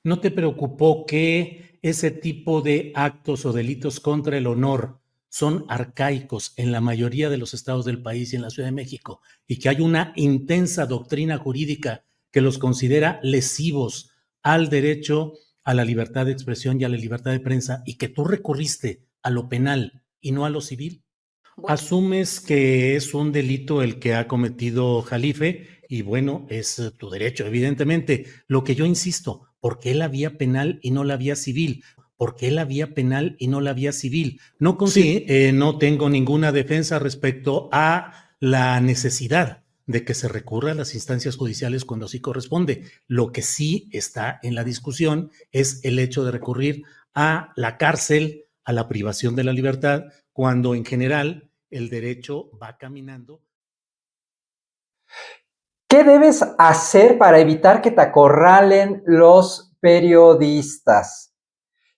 ¿No te preocupó que ese tipo de actos o delitos contra el honor son arcaicos en la mayoría de los estados del país y en la Ciudad de México, y que hay una intensa doctrina jurídica que los considera lesivos al derecho a la libertad de expresión y a la libertad de prensa, y que tú recurriste a lo penal y no a lo civil? Asumes que es un delito el que ha cometido Jalife y bueno, es tu derecho, evidentemente. Lo que yo insisto, ¿por qué la vía penal y no la vía civil? ¿Por qué la vía penal y no la vía civil? Sí, no tengo ninguna defensa respecto a la necesidad de que se recurra a las instancias judiciales cuando así corresponde. Lo que sí está en la discusión es el hecho de recurrir a la cárcel, a la privación de la libertad, cuando en general el derecho va caminando. ¿Qué debes hacer para evitar que te acorralen los periodistas?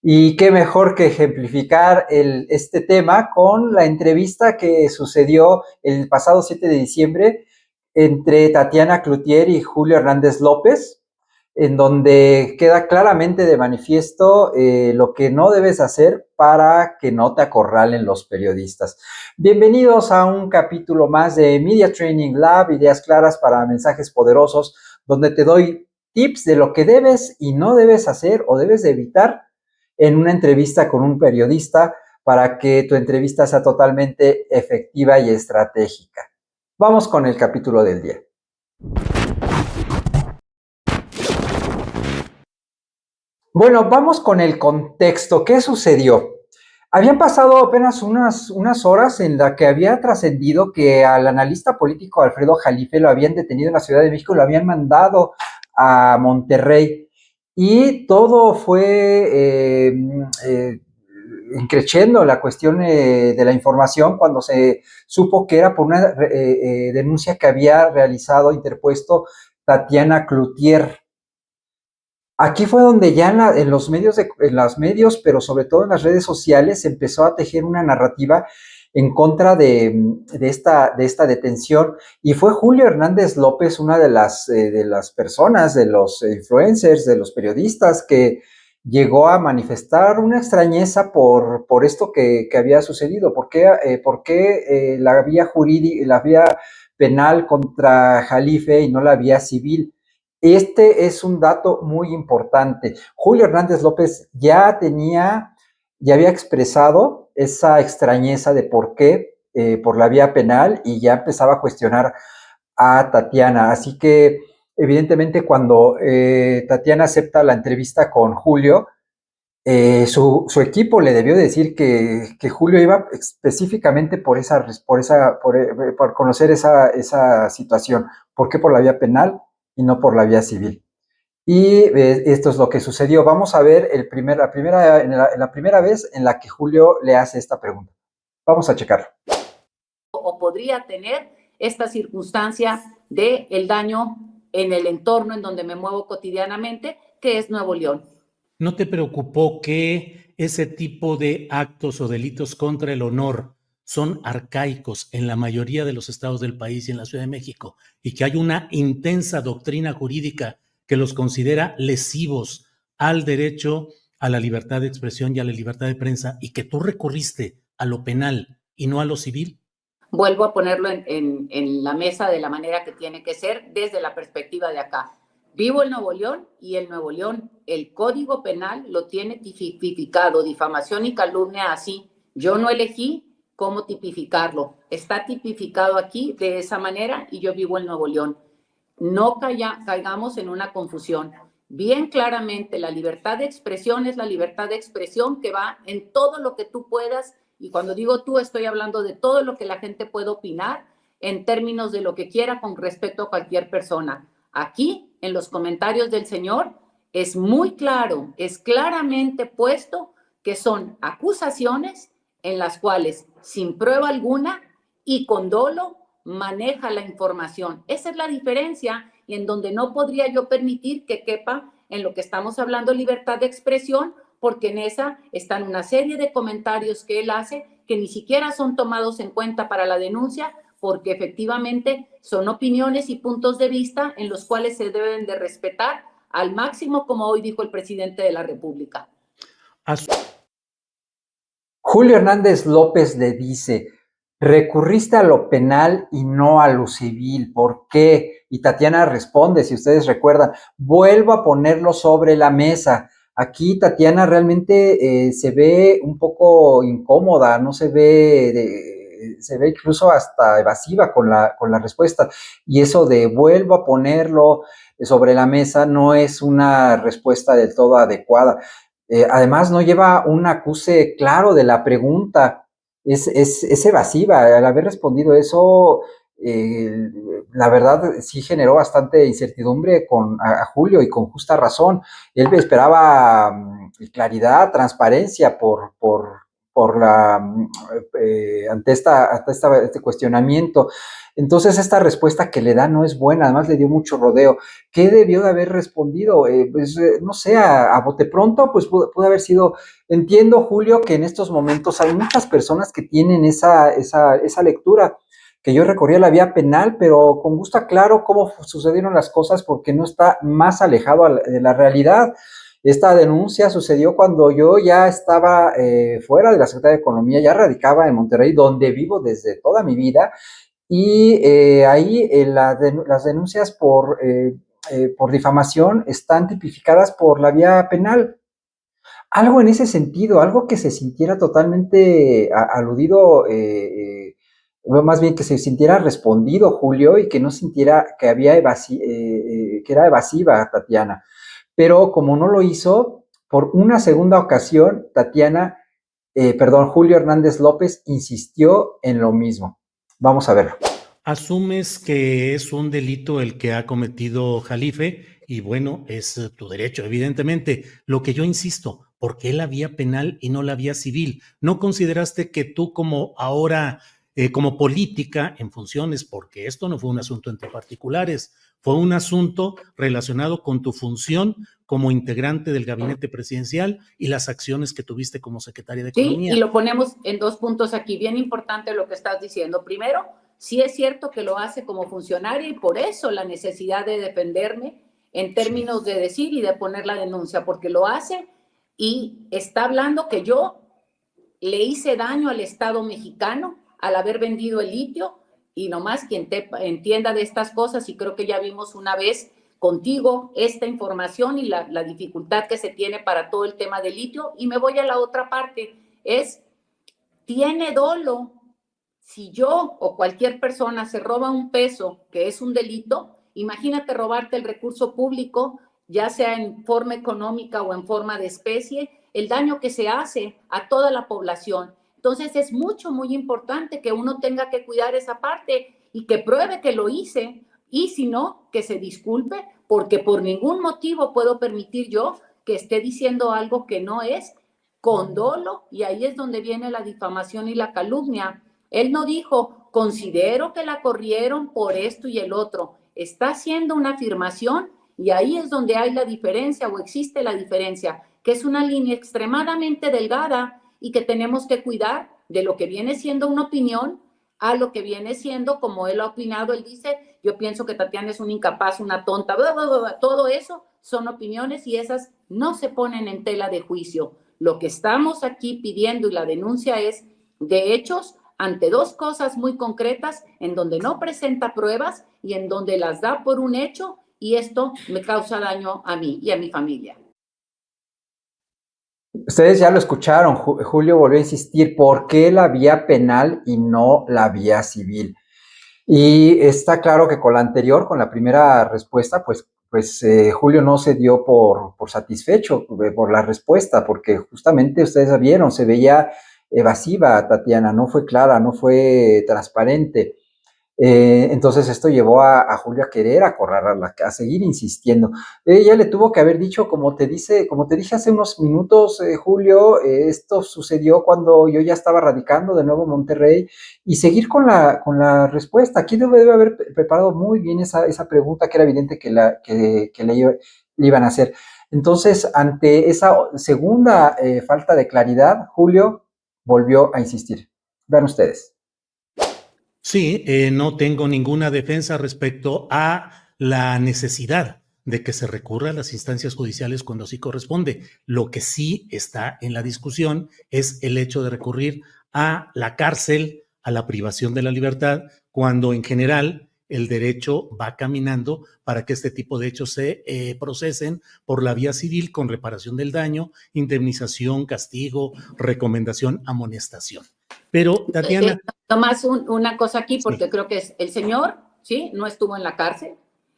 Y qué mejor que ejemplificar este tema con la entrevista que sucedió el pasado 7 de diciembre entre Tatiana Cloutier y Julio Hernández López, en donde queda claramente de manifiesto lo que no debes hacer para que no te acorralen los periodistas. Bienvenidos a un capítulo más de Media Training Lab, ideas claras para mensajes poderosos, donde te doy tips de lo que debes y no debes hacer o debes de evitar en una entrevista con un periodista para que tu entrevista sea totalmente efectiva y estratégica. Vamos con el capítulo del día. Bueno, vamos con el contexto. ¿Qué sucedió? Habían pasado apenas unas horas en la que había trascendido que al analista político Alfredo Jalife lo habían detenido en la Ciudad de México y lo habían mandado a Monterrey. Y todo fue increciendo la cuestión de la información cuando se supo que era por una denuncia que había interpuesto Tatiana Cloutier. Aquí fue donde ya en los medios, pero sobre todo en las redes sociales, se empezó a tejer una narrativa en contra de esta detención. Y fue Julio Hernández López, una de las personas, de los influencers, de los periodistas, que llegó a manifestar una extrañeza por esto que había sucedido. ¿Por qué la vía jurídica, la vía penal contra Jalife y no la vía civil? Este es un dato muy importante. Julio Hernández López ya había expresado esa extrañeza de por qué por la vía penal, y ya empezaba a cuestionar a Tatiana. Así que, evidentemente, cuando Tatiana acepta la entrevista con Julio, su equipo le debió decir que Julio iba específicamente por conocer esa situación. ¿Por qué por la vía penal y no por la vía civil? Y esto es lo que sucedió. Vamos a ver la primera vez en la que Julio le hace esta pregunta. Vamos a checarlo. O podría tener esta circunstancia de el daño en el entorno en donde me muevo cotidianamente, que es Nuevo León. ¿No te preocupó que ese tipo de actos o delitos contra el honor son arcaicos en la mayoría de los estados del país y en la Ciudad de México, y que hay una intensa doctrina jurídica que los considera lesivos al derecho a la libertad de expresión y a la libertad de prensa, y que tú recurriste a lo penal y no a lo civil? Vuelvo a ponerlo en la mesa de la manera que tiene que ser desde la perspectiva de acá. Vivo en Nuevo León, y el Nuevo León, el Código Penal lo tiene tipificado, difamación y calumnia así. Yo no elegí cómo tipificarlo. Está tipificado aquí de esa manera y yo vivo en Nuevo León. No caigamos en una confusión. Bien claramente, la libertad de expresión es la libertad de expresión que va en todo lo que tú puedas, y cuando digo tú, estoy hablando de todo lo que la gente puede opinar en términos de lo que quiera con respecto a cualquier persona. Aquí, en los comentarios del señor, es muy claro, es claramente puesto que son acusaciones en las cuales, sin prueba alguna y con dolo, maneja la información. Esa es la diferencia, y en donde no podría yo permitir que quepa en lo que estamos hablando libertad de expresión, porque en esa están una serie de comentarios que él hace que ni siquiera son tomados en cuenta para la denuncia, porque efectivamente son opiniones y puntos de vista en los cuales se deben de respetar al máximo, como hoy dijo el presidente de la República. Julio Hernández López le dice, recurriste a lo penal y no a lo civil, ¿por qué? Y Tatiana responde, si ustedes recuerdan, vuelvo a ponerlo sobre la mesa. Aquí Tatiana realmente se ve un poco incómoda, no se ve, se ve incluso hasta evasiva con la respuesta. Y eso de vuelvo a ponerlo sobre la mesa no es una respuesta del todo adecuada. Además, no lleva un acuse claro de la pregunta, es evasiva. Al haber respondido eso, eh, la verdad sí generó bastante incertidumbre a Julio y con justa razón. Él esperaba claridad, transparencia ante este cuestionamiento. Entonces, esta respuesta que le da no es buena, además le dio mucho rodeo. ¿Qué debió de haber respondido? No sé, a bote pronto, pues pudo haber sido, entiendo, Julio, que en estos momentos hay muchas personas que tienen esa lectura, que yo recorría la vía penal, pero con gusto aclaro cómo sucedieron las cosas porque no está más alejado de la realidad. Esta denuncia sucedió cuando yo ya estaba fuera de la Secretaría de Economía, ya radicaba en Monterrey, donde vivo desde toda mi vida, y ahí las denuncias por difamación están tipificadas por la vía penal. Algo en ese sentido, algo que se sintiera totalmente aludido, más bien que se sintiera respondido Julio y que no sintiera que que era evasiva Tatiana. Pero como no lo hizo, por una segunda ocasión, Julio Hernández López insistió en lo mismo. Vamos a verlo. Asumes que es un delito el que ha cometido Jalife y bueno, es tu derecho, evidentemente. Lo que yo insisto, ¿por qué la vía penal y no la vía civil? ¿No consideraste que tú como ahora, como política en funciones, porque esto no fue un asunto entre particulares, fue un asunto relacionado con tu función como integrante del gabinete presidencial y las acciones que tuviste como secretaria de Economía? Sí, y lo ponemos en 2 puntos aquí, bien importante lo que estás diciendo. Primero, sí es cierto que lo hace como funcionaria y por eso la necesidad de defenderme en términos de decir y de poner la denuncia, porque lo hace y está hablando que yo le hice daño al Estado mexicano al haber vendido el litio y nomás quien entienda de estas cosas, y creo que ya vimos una vez contigo esta información y la dificultad que se tiene para todo el tema del litio. Y me voy a la otra parte, tiene dolo. Si yo o cualquier persona se roba un peso, que es un delito, imagínate robarte el recurso público, ya sea en forma económica o en forma de especie, el daño que se hace a toda la población. Entonces es muy importante que uno tenga que cuidar esa parte y que pruebe que lo hice, y si no, que se disculpe, porque por ningún motivo puedo permitir yo que esté diciendo algo que no es, con dolo, y ahí es donde viene la difamación y la calumnia. Él no dijo, considero que la corrieron por esto y el otro. Está haciendo una afirmación y ahí es donde hay la diferencia o existe la diferencia, que es una línea extremadamente delgada y que tenemos que cuidar de lo que viene siendo una opinión a lo que viene siendo, como él ha opinado, él dice, yo pienso que Tatiana es una incapaz, una tonta, bla, bla, bla, bla. Todo eso son opiniones y esas no se ponen en tela de juicio. Lo que estamos aquí pidiendo y la denuncia es de hechos ante 2 cosas muy concretas en donde no presenta pruebas y en donde las da por un hecho, y esto me causa daño a mí y a mi familia. Ustedes ya lo escucharon, Julio volvió a insistir, ¿por qué la vía penal y no la vía civil? Y está claro que con la anterior, con la primera respuesta, Julio no se dio por satisfecho por la respuesta, porque justamente ustedes vieron, se veía evasiva Tatiana, no fue clara, no fue transparente. Entonces esto llevó a Julio a querer acorralarla, a seguir insistiendo. Ella le tuvo que haber dicho, como te dije hace unos minutos, Julio, esto sucedió cuando yo ya estaba radicando de nuevo en Monterrey, y seguir con la respuesta. Aquí debe haber preparado muy bien esa pregunta que era evidente que le iban a hacer. Entonces, ante esa segunda falta de claridad, Julio volvió a insistir. Vean ustedes. Sí, no tengo ninguna defensa respecto a la necesidad de que se recurra a las instancias judiciales cuando sí corresponde. Lo que sí está en la discusión es el hecho de recurrir a la cárcel, a la privación de la libertad, cuando en general el derecho va caminando para que este tipo de hechos se procesen por la vía civil con reparación del daño, indemnización, castigo, recomendación, amonestación. Pero, Tatiana... Nomás una cosa aquí, porque sí. creo que es el señor, ¿sí? No estuvo en la cárcel.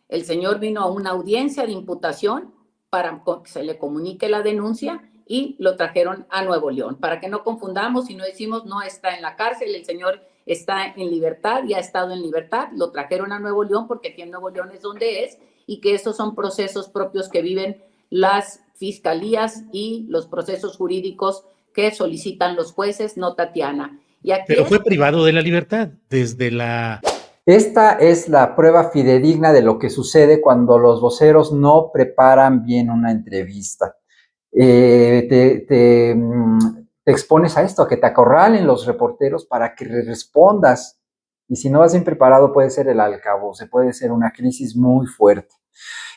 El señor vino a una audiencia de imputación para que se le comunique la denuncia y lo trajeron a Nuevo León. Para que no confundamos y no decimos no está en la cárcel, el señor está en libertad y ha estado en libertad. Lo trajeron a Nuevo León porque aquí en Nuevo León es donde es y que esos son procesos propios que viven las fiscalías y los procesos jurídicos que solicitan los jueces, no Tatiana. Y aquí Pero fue privado de la libertad desde la... Esta es la prueba fidedigna de lo que sucede cuando los voceros no preparan bien una entrevista. Te expones a esto, a que te acorralen los reporteros para que respondas. Y si no vas bien preparado, puede ser el alcabose, puede ser una crisis muy fuerte.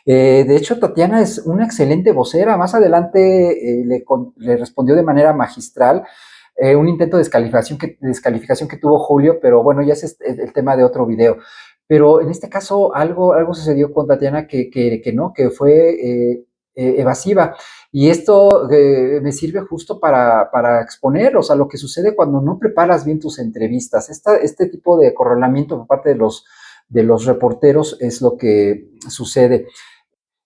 De hecho, Tatiana es una excelente vocera. Más adelante le respondió de manera magistral un intento de descalificación que tuvo Julio, pero bueno, ya es el tema de otro video. Pero en este caso algo sucedió con Tatiana que fue evasiva. Y esto me sirve justo para exponer, o sea, lo que sucede cuando no preparas bien tus entrevistas. Este tipo de acorralamiento por parte de los reporteros es lo que sucede.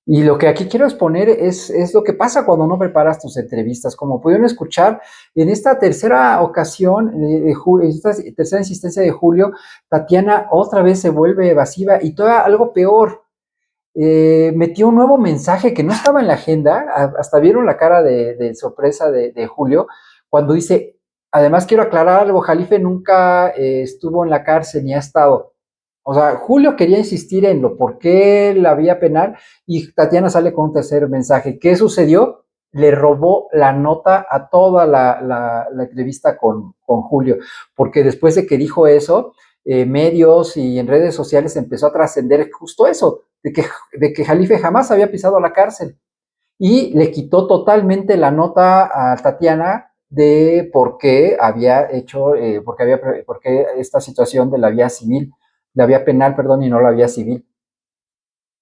Y lo que aquí quiero exponer es lo que pasa cuando no preparas tus entrevistas. Como pudieron escuchar, en esta tercera ocasión, esta tercera insistencia de Julio, Tatiana otra vez se vuelve evasiva y todavía algo peor. Metió un nuevo mensaje que no estaba en la agenda, hasta vieron la cara de sorpresa de Julio, cuando dice, además quiero aclarar algo, Jalife nunca estuvo en la cárcel ni ha estado. O sea, Julio quería insistir en lo por qué la vía penal y Tatiana sale con un tercer mensaje. ¿Qué sucedió? Le robó la nota a toda la entrevista con Julio, porque después de que dijo eso, medios y en redes sociales empezó a trascender justo eso, de que Jalife jamás había pisado la cárcel y le quitó totalmente la nota a Tatiana de por qué había hecho, por qué esta situación de la vía civil, la vía penal, perdón, y no la vía civil.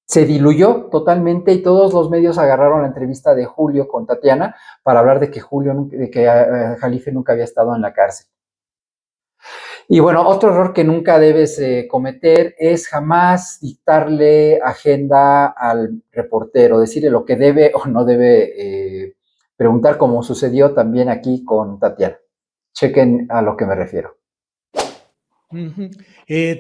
Se diluyó totalmente y todos los medios agarraron la entrevista de Julio con Tatiana para hablar de que Jalife nunca había estado en la cárcel. Y bueno, otro error que nunca debes cometer es jamás dictarle agenda al reportero, decirle lo que debe o no debe preguntar, como sucedió también aquí con Tatiana. Chequen a lo que me refiero.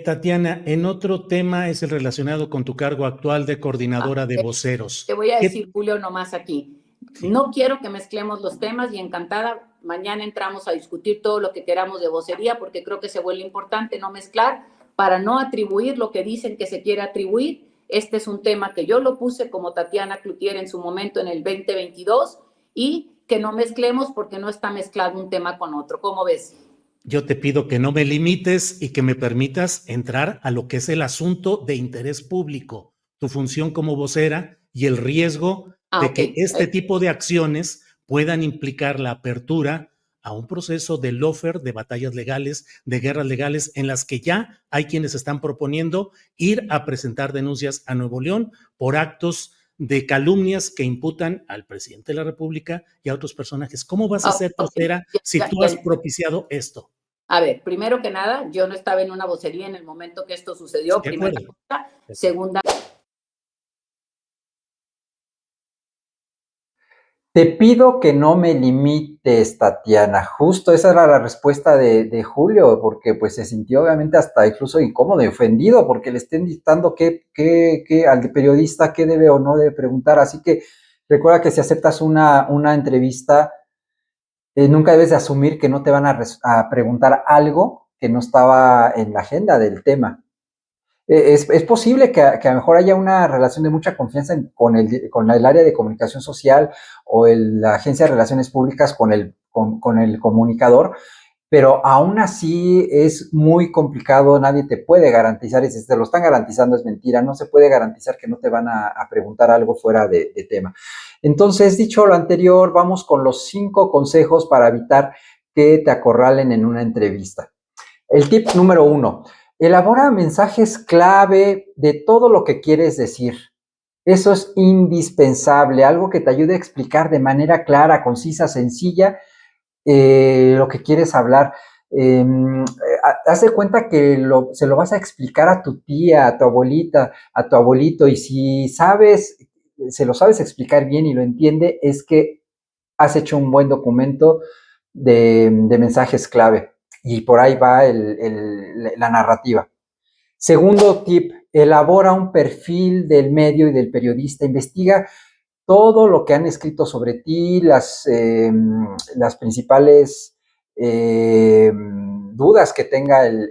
Tatiana, en otro tema es el relacionado con tu cargo actual de coordinadora de voceros. Te voy a decir, Julio, nomás aquí. Sí. No quiero que mezclemos los temas y encantada, mañana entramos a discutir todo lo que queramos de vocería porque creo que se vuelve importante no mezclar para no atribuir lo que dicen que se quiere atribuir. Este es un tema que yo lo puse como Tatiana Cloutier en su momento en el 2022 y que no mezclemos porque no está mezclado un tema con otro. ¿Cómo ves? Yo te pido que no me limites y que me permitas entrar a lo que es el asunto de interés público, tu función como vocera y el riesgo de que este tipo de acciones puedan implicar la apertura a un proceso de lawfare, de batallas legales, de guerras legales, en las que ya hay quienes están proponiendo ir a presentar denuncias a Nuevo León por actos de calumnias que imputan al presidente de la República y a otros personajes. ¿Cómo vas a ser vocera si tú has propiciado esto? A ver, primero que nada, yo no estaba en una vocería en el momento que esto sucedió, primera cosa. Segunda. Te pido que no me limites, Tatiana. Justo esa era la respuesta de Julio, porque pues se sintió obviamente hasta incluso incómodo y ofendido porque le estén dictando al periodista qué debe o no debe preguntar. Así que recuerda que si aceptas una entrevista, nunca debes de asumir que no te van a preguntar algo que no estaba en la agenda del tema. Es posible que a lo mejor haya una relación de mucha confianza con el área de comunicación social o la agencia de relaciones públicas con el comunicador, pero aún así es muy complicado, nadie te puede garantizar, y si te lo están garantizando es mentira, no se puede garantizar que no te van a preguntar algo fuera de tema. Entonces, dicho lo anterior, vamos con los 5 consejos para evitar que te acorralen en una entrevista. El tip número 1, elabora mensajes clave de todo lo que quieres decir. Eso es indispensable, algo que te ayude a explicar de manera clara, concisa, sencilla, lo que quieres hablar. Haz de cuenta que se lo vas a explicar a tu tía, a tu abuelita, a tu abuelito, y si sabes, se lo sabes explicar bien y lo entiende, es que has hecho un buen documento de mensajes clave. Y por ahí va la narrativa. Segundo tip, elabora un perfil del medio y del periodista. Investiga todo lo que han escrito sobre ti, las principales dudas que tenga el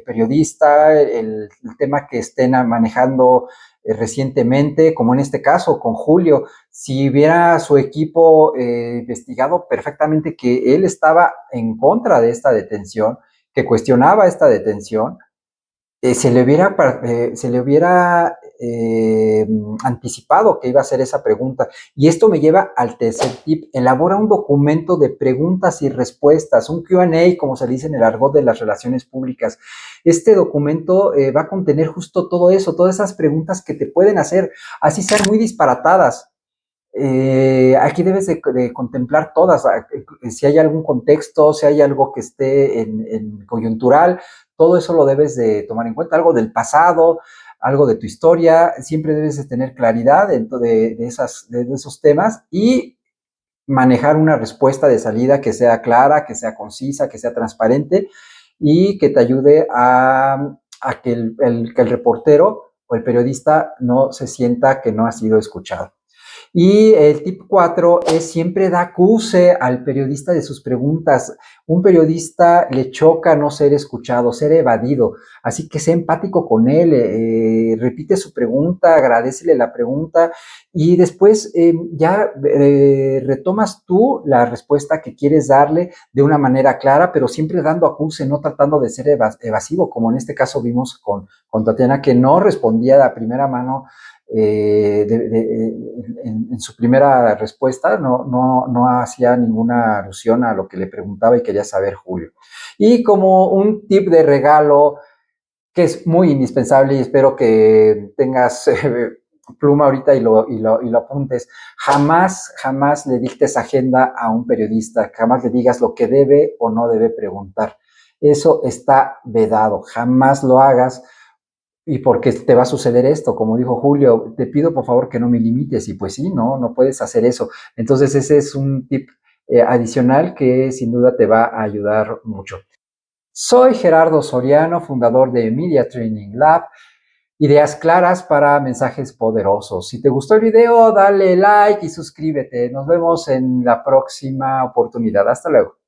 periodista, el tema que estén manejando recientemente, como en este caso con Julio. Si hubiera su equipo investigado perfectamente que él estaba en contra de esta detención, que cuestionaba esta detención, se le hubiera anticipado que iba a hacer esa pregunta. Y esto me lleva al tercer tip. Elabora un documento de preguntas y respuestas, un Q&A, como se dice en el argot de las relaciones públicas. Este documento va a contener justo todo eso, todas esas preguntas que te pueden hacer, así sean muy disparatadas. Aquí debes de contemplar todas, si hay algún contexto, si hay algo que esté en coyuntural, todo eso lo debes de tomar en cuenta, algo del pasado, algo de tu historia, siempre debes de tener claridad dentro de esos temas y manejar una respuesta de salida que sea clara, que sea concisa, que sea transparente y que te ayude a que el reportero o el periodista no se sienta que no ha sido escuchado. Y el tip 4 es siempre da acuse al periodista de sus preguntas. Un periodista le choca no ser escuchado, ser evadido. Así que sé empático con él, repite su pregunta, agradécele la pregunta y después ya retomas tú la respuesta que quieres darle de una manera clara, pero siempre dando acuse, no tratando de ser evasivo, como en este caso vimos con Tatiana, que no respondía de primera mano. En su primera respuesta no hacía ninguna alusión a lo que le preguntaba y quería saber Julio. Y como un tip de regalo que es muy indispensable y espero que tengas pluma ahorita y lo apuntes, jamás le dictes agenda a un periodista, jamás le digas lo que debe o no debe preguntar. Eso está vedado, jamás lo hagas. Y porque te va a suceder esto, como dijo Julio, te pido por favor que no me limites, y pues sí, no puedes hacer eso. Entonces ese es un tip adicional que sin duda te va a ayudar mucho. Soy Gerardo Soriano, fundador de Media Training Lab, ideas claras para mensajes poderosos. Si te gustó el video, dale like y suscríbete. Nos vemos en la próxima oportunidad. Hasta luego.